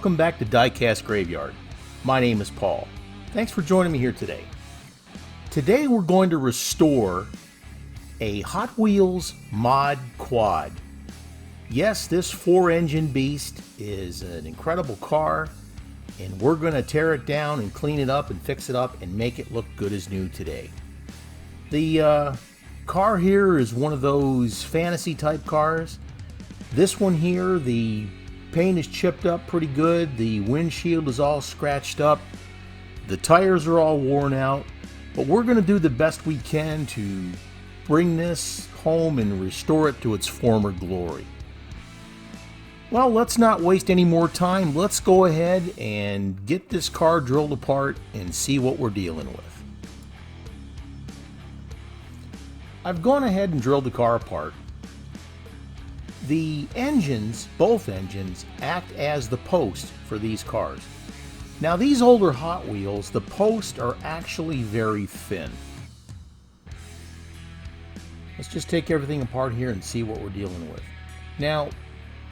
welcome back to Diecast Graveyard. My name is Paul. Thanks for joining me here today. Today we're going to restore a Hot Wheels Mod Quad. Yes, this 4-engine beast is an incredible car, and we're going to tear it down and clean it up and fix it up and make it look good as new today. The car here is one of those fantasy type cars. This one here, the paint is chipped up pretty good, the windshield is all scratched up, the tires are all worn out, but we're going to do the best we can to bring this home and restore it to its former glory. Well, let's not waste any more time. Let's go ahead and get this car drilled apart and see what we're dealing with. I've gone ahead and drilled the car apart. The engines, both engines, act as the post for these cars. Now these older Hot Wheels, the posts are actually very thin. Let's just take everything apart here and see what we're dealing with. Now,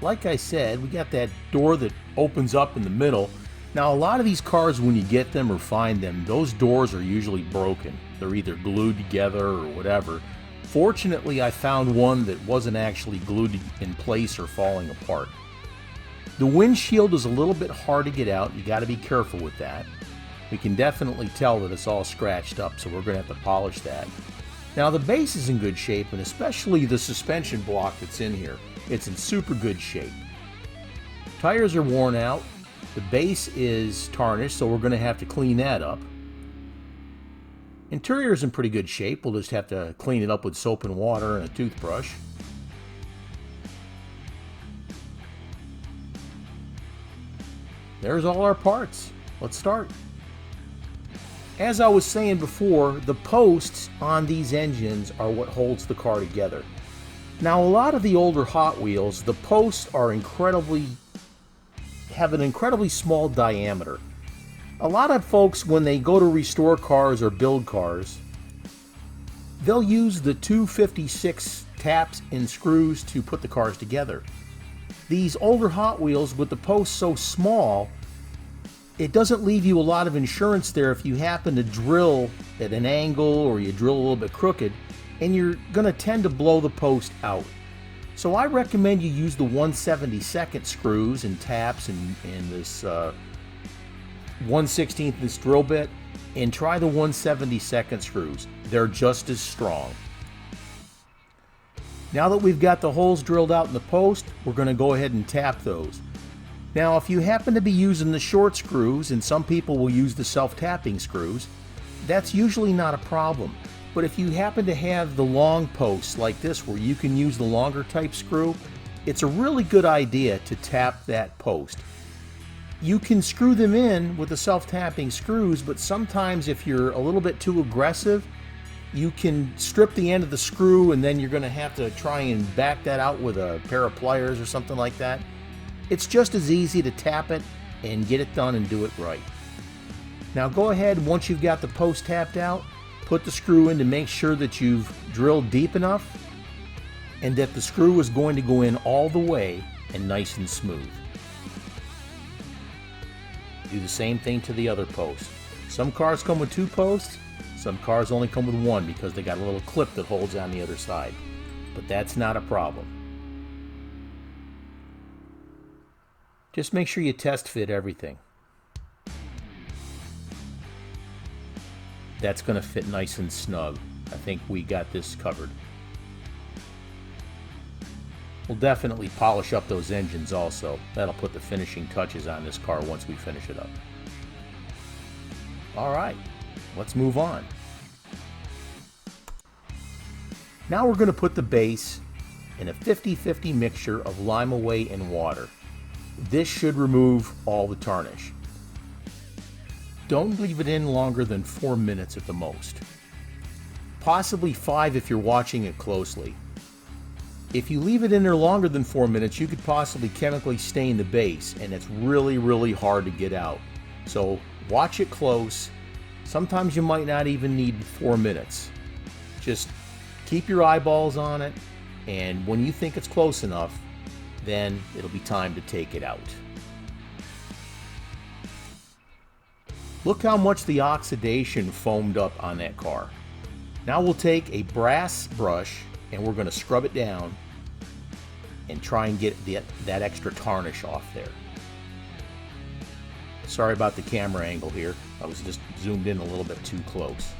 like I said, we got that door that opens up in the middle. Now a lot of these cars, when you get them or find them, those doors are usually broken. They're either glued together or whatever. Fortunately, I found one that wasn't actually glued in place or falling apart. The windshield is a little bit hard to get out. You got to be careful with that. We can definitely tell that it's all scratched up, so we're going to have to polish that. Now the base is in good shape, and especially the suspension block that's in here. It's in super good shape. Tires are worn out. The base is tarnished, so we're going to have to clean that up. Interior is in pretty good shape. We'll just have to clean it up with soap and water and a toothbrush. There's all our parts. Let's start. As I was saying before, the posts on these engines are what holds the car together. Now a lot of the older Hot Wheels, the posts are have an incredibly small diameter. A lot of folks, when they go to restore cars or build cars, they'll use the 256 taps and screws to put the cars together. These older Hot Wheels, with the posts so small, it doesn't leave you a lot of insurance there if you happen to drill at an angle or you drill a little bit crooked, and you're going to tend to blow the post out. So I recommend you use the 1/72 screws and taps and this 1/16 this drill bit, and try the 1/72 screws. They're just as strong. Now that we've got the holes drilled out in the post, we're going to go ahead and tap those. Now if you happen to be using the short screws, and some people will use the self-tapping screws, that's usually not a problem. But if you happen to have the long posts like this where you can use the longer type screw, it's a really good idea to tap that post. You can screw them in with the self-tapping screws, but sometimes if you're a little bit too aggressive, you can strip the end of the screw and then you're going to have to try and back that out with a pair of pliers or something like that. It's just as easy to tap it and get it done and do it right. Now go ahead, once you've got the post tapped out, put the screw in to make sure that you've drilled deep enough and that the screw is going to go in all the way and nice and smooth. Do the same thing to the other post. Some cars come with 2 posts, some cars only come with 1 because they got a little clip that holds on the other side. But that's not a problem. Just make sure you test fit everything. That's going to fit nice and snug. I think we got this covered. We'll definitely polish up those engines also. That'll put the finishing touches on this car once we finish it up. Alright, let's move on. Now we're going to put the base in a 50-50 mixture of lime-away and water. This should remove all the tarnish. Don't leave it in longer than 4 minutes at the most. Possibly 5 if you're watching it closely. If you leave it in there longer than 4 minutes, you could possibly chemically stain the base, and it's really hard to get out. So watch it close. Sometimes you might not even need 4 minutes. Just keep your eyeballs on it, and when you think it's close enough, then it'll be time to take it out. Look how much the oxidation foamed up on that car. Now we'll take a brass brush and we're going to scrub it down and try and get that extra tarnish off there. Sorry about the camera angle here. I was just zoomed in a little bit too close.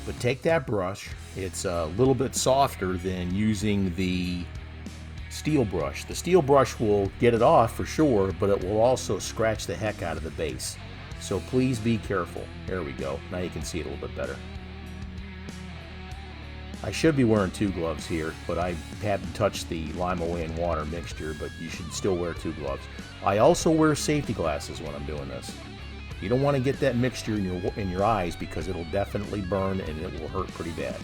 But take that brush. It's a little bit softer than using the steel brush. The steel brush will get it off for sure, but it will also scratch the heck out of the base. So please be careful. There we go. Now you can see it a little bit better. I should be wearing 2 gloves here, but I haven't touched the lime away and water mixture, but you should still wear 2 gloves. I also wear safety glasses when I'm doing this. You don't want to get that mixture in your eyes because it'll definitely burn and it will hurt pretty bad.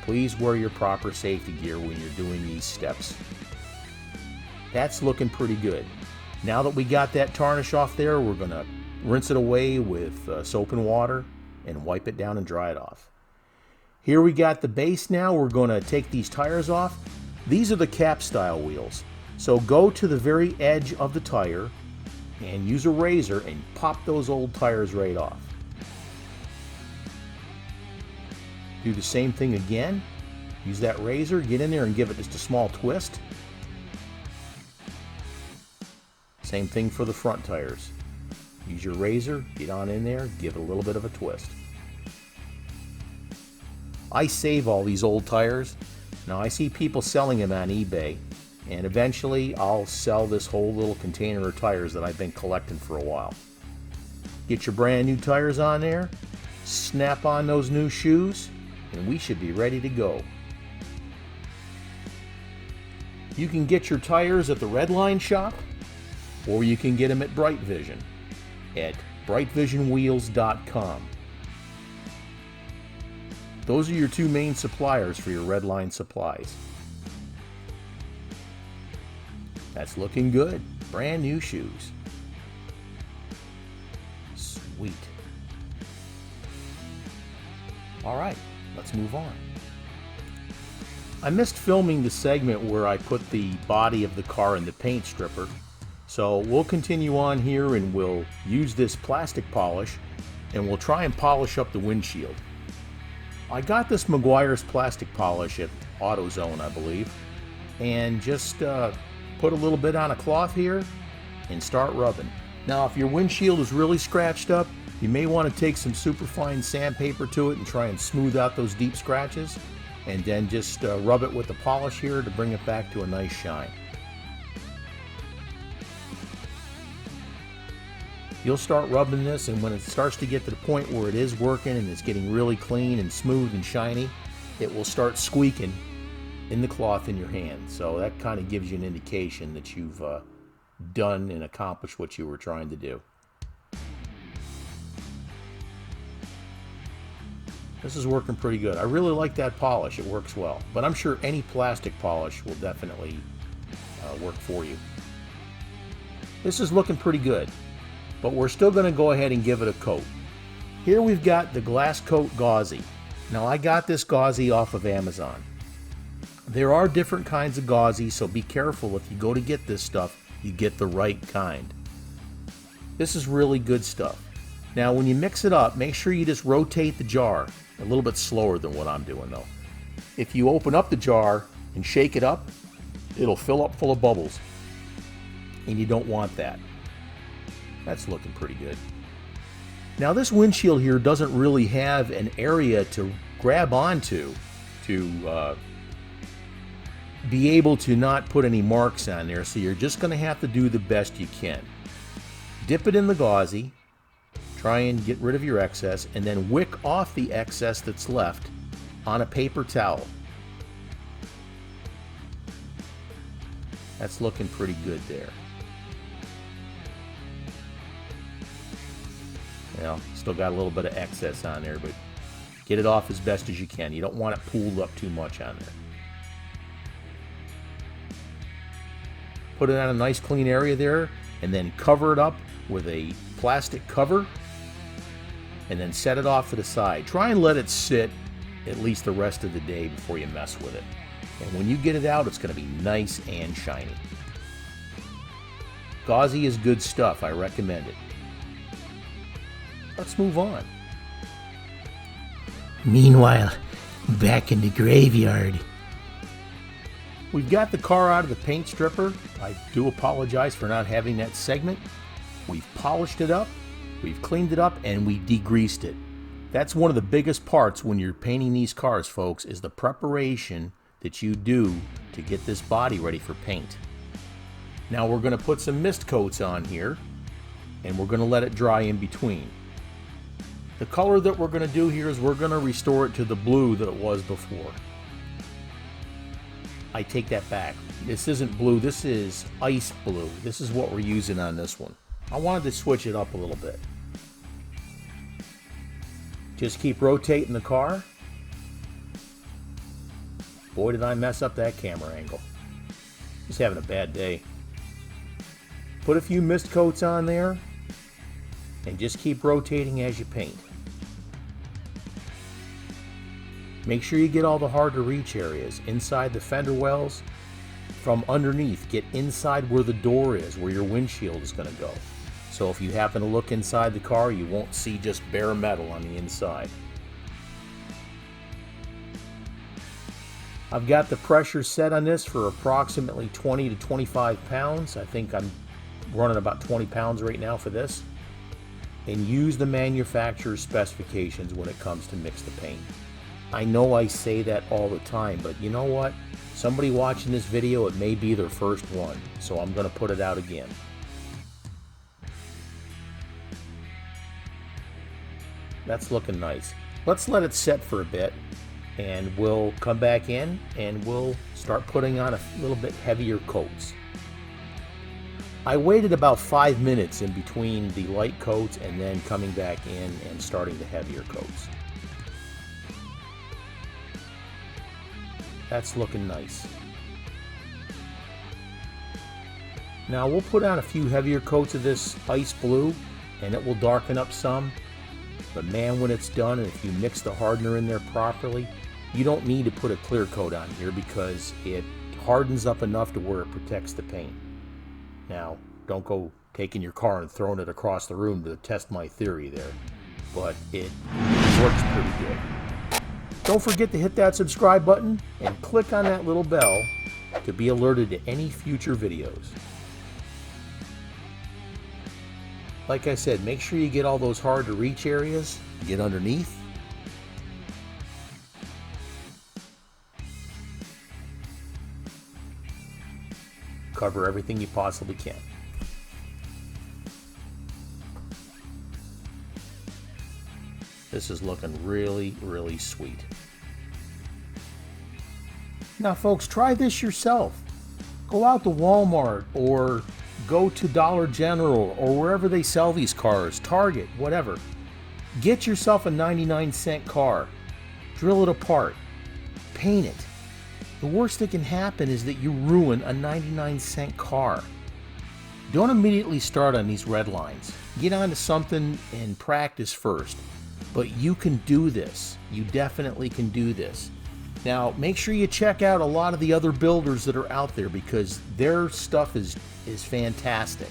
Please wear your proper safety gear when you're doing these steps. That's looking pretty good. Now that we got that tarnish off there, we're going to rinse it away with soap and water and wipe it down and dry it off. Here we got the base now. We're going to take these tires off. These are the cap style wheels. So go to the very edge of the tire and use a razor and pop those old tires right off. Do the same thing again. Use that razor, get in there and give it just a small twist. Same thing for the front tires. Use your razor, get on in there, give it a little bit of a twist. I save all these old tires. Now I see people selling them on eBay, and eventually I'll sell this whole little container of tires that I've been collecting for a while. Get your brand new tires on there, snap on those new shoes, and we should be ready to go. You can get your tires at the Redline shop, or you can get them at Bright Vision at brightvisionwheels.com. Those are your 2 main suppliers for your Redline supplies. That's looking good. Brand new shoes. Sweet. All right, let's move on. I missed filming the segment where I put the body of the car in the paint stripper. So we'll continue on here and we'll use this plastic polish and we'll try and polish up the windshield. I got this Meguiar's plastic polish at AutoZone, I believe, and just put a little bit on a cloth here and start rubbing. Now if your windshield is really scratched up, you may want to take some superfine sandpaper to it and try and smooth out those deep scratches, and then just rub it with the polish here to bring it back to a nice shine. You'll start rubbing this, and when it starts to get to the point where it is working and it's getting really clean and smooth and shiny, it will start squeaking in the cloth in your hand. So that kind of gives you an indication that you've done and accomplished what you were trying to do. This is working pretty good. I really like that polish. It works well. But I'm sure any plastic polish will definitely work for you. This is looking pretty good. But we're still going to go ahead and give it a coat. Here we've got the glass coat gauzy. Now I got this gauzy off of Amazon. There are different kinds of gauzy, so be careful if you go to get this stuff, you get the right kind. This is really good stuff. Now when you mix it up, make sure you just rotate the jar a little bit slower than what I'm doing though. If you open up the jar and shake it up, it'll fill up full of bubbles. And you don't want that. That's looking pretty good. Now this windshield here doesn't really have an area to grab onto to be able to not put any marks on there, so you're just going to have to do the best you can. Dip it in the gauzy, try and get rid of your excess, and then wick off the excess that's left on a paper towel. That's looking pretty good there. Well, still got a little bit of excess on there, but get it off as best as you can. You don't want it pooled up too much on there. Put it on a nice clean area there, and then cover it up with a plastic cover, and then set it off to the side. Try and let it sit at least the rest of the day before you mess with it. And when you get it out, it's going to be nice and shiny. Gauzy is good stuff. I recommend it. Let's move on. Meanwhile, back in the graveyard. We've got the car out of the paint stripper. I do apologize for not having that segment. We've polished it up, we've cleaned it up, and we degreased it. That's one of the biggest parts when you're painting these cars, folks, is the preparation that you do to get this body ready for paint. Now we're going to put some mist coats on here, and we're going to let it dry in between. The color that we're going to do here is we're going to restore it to the blue that it was before. I take that back. This isn't blue, this is ice blue. This is what we're using on this one. I wanted to switch it up a little bit. Just keep rotating the car. Boy, did I mess up that camera angle. Just having a bad day. Put a few mist coats on there and just keep rotating as you paint. Make sure you get all the hard to reach areas inside the fender wells. From underneath, get inside where the door is, where your windshield is going to go. So if you happen to look inside the car, you won't see just bare metal on the inside. I've got the pressure set on this for approximately 20 to 25 pounds. I think I'm running about 20 pounds right now for this. And use the manufacturer's specifications when it comes to mix the paint. I know I say that all the time, but you know what? Somebody watching this video, it may be their first one, so I'm going to put it out again. That's looking nice. Let's let it set for a bit, and we'll come back in and we'll start putting on a little bit heavier coats. I waited about 5 minutes in between the light coats and then coming back in and starting the heavier coats. That's looking nice. Now we'll put on a few heavier coats of this ice blue and it will darken up some. But man, when it's done, and if you mix the hardener in there properly, you don't need to put a clear coat on here because it hardens up enough to where it protects the paint. Now, don't go taking your car and throwing it across the room to test my theory there, but it works pretty good. Don't forget to hit that subscribe button and click on that little bell to be alerted to any future videos. Like I said, make sure you get all those hard to reach areas, get underneath. Cover everything you possibly can. This is looking really, really sweet. Now folks, try this yourself. Go out to Walmart or go to Dollar General or wherever they sell these cars, Target, whatever. Get yourself a 99-cent car. Drill it apart. Paint it. The worst that can happen is that you ruin a 99-cent car. Don't immediately start on these red lines. Get onto something and practice first. But you can do this. You definitely can do this. Now, make sure you check out a lot of the other builders that are out there because their stuff is fantastic.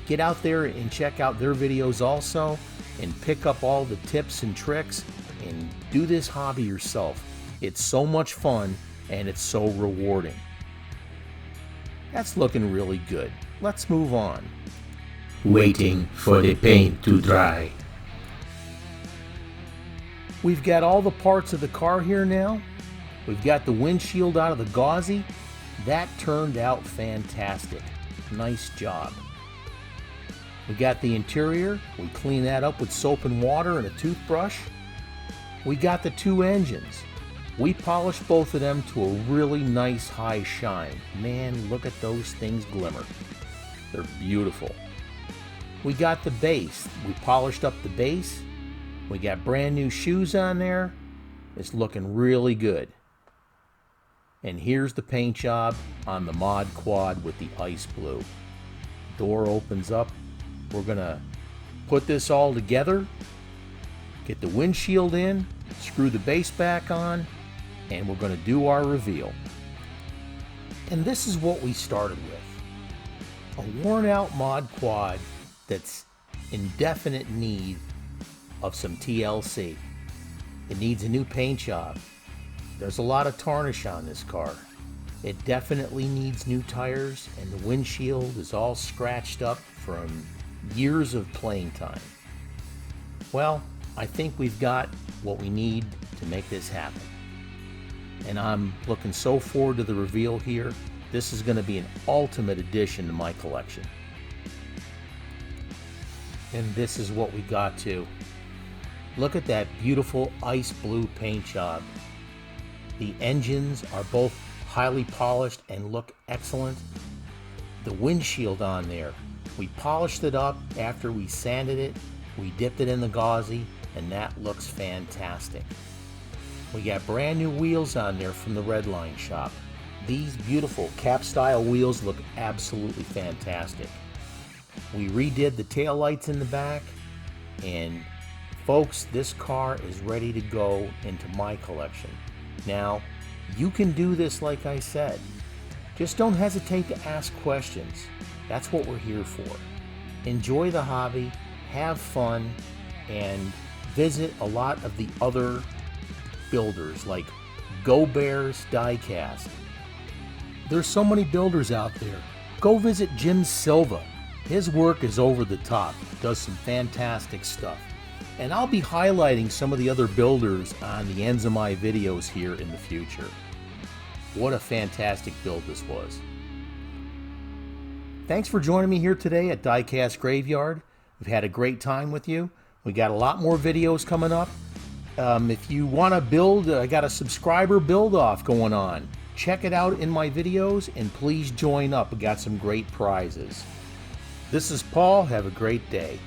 Get out there and check out their videos also and pick up all the tips and tricks and do this hobby yourself. It's so much fun and it's so rewarding. That's looking really good. Let's move on. Waiting for the paint to dry. We've got all the parts of the car here now. We've got the windshield out of the gauzy. That turned out fantastic. Nice job. We got the interior. We clean that up with soap and water and a toothbrush. We got the two engines. We polished both of them to a really nice high shine. Man, look at those things glimmer. They're beautiful. We got the base. We polished up the base. We got brand new shoes on there. It's looking really good. And here's the paint job on the Mod Quad with the ice blue. Door opens up. We're gonna put this all together, get the windshield in, screw the base back on, and we're gonna do our reveal. And this is what we started with. A worn out Mod Quad that's in definite need of some TLC. It needs a new paint job. There's a lot of tarnish on this car. It definitely needs new tires, and the windshield is all scratched up from years of playing time. Well, I think we've got what we need to make this happen. And I'm looking so forward to the reveal here. This is going to be an ultimate addition to my collection. And this is what we got too. Look at that beautiful ice blue paint job. The engines are both highly polished and look excellent. The windshield on there, we polished it up after we sanded it. We dipped it in the gauzy, and that looks fantastic. We got brand new wheels on there from the Redline shop. These beautiful cap style wheels look absolutely fantastic. We redid the taillights in the back, and folks, this car is ready to go into my collection. Now, you can do this like I said. Just don't hesitate to ask questions. That's what we're here for. Enjoy the hobby, have fun, and visit a lot of the other builders like Go Bears Diecast. There's so many builders out there. Go visit Jim Silva. His work is over the top, does some fantastic stuff. And I'll be highlighting some of the other builders on the ends of my videos here in the future. What a fantastic build this was. Thanks for joining me here today at Diecast Graveyard. We've had a great time with you. We got a lot more videos coming up. If you want to build, I got a subscriber build-off going on. Check it out in my videos, and please join up. We got some great prizes. This is Paul. Have a great day.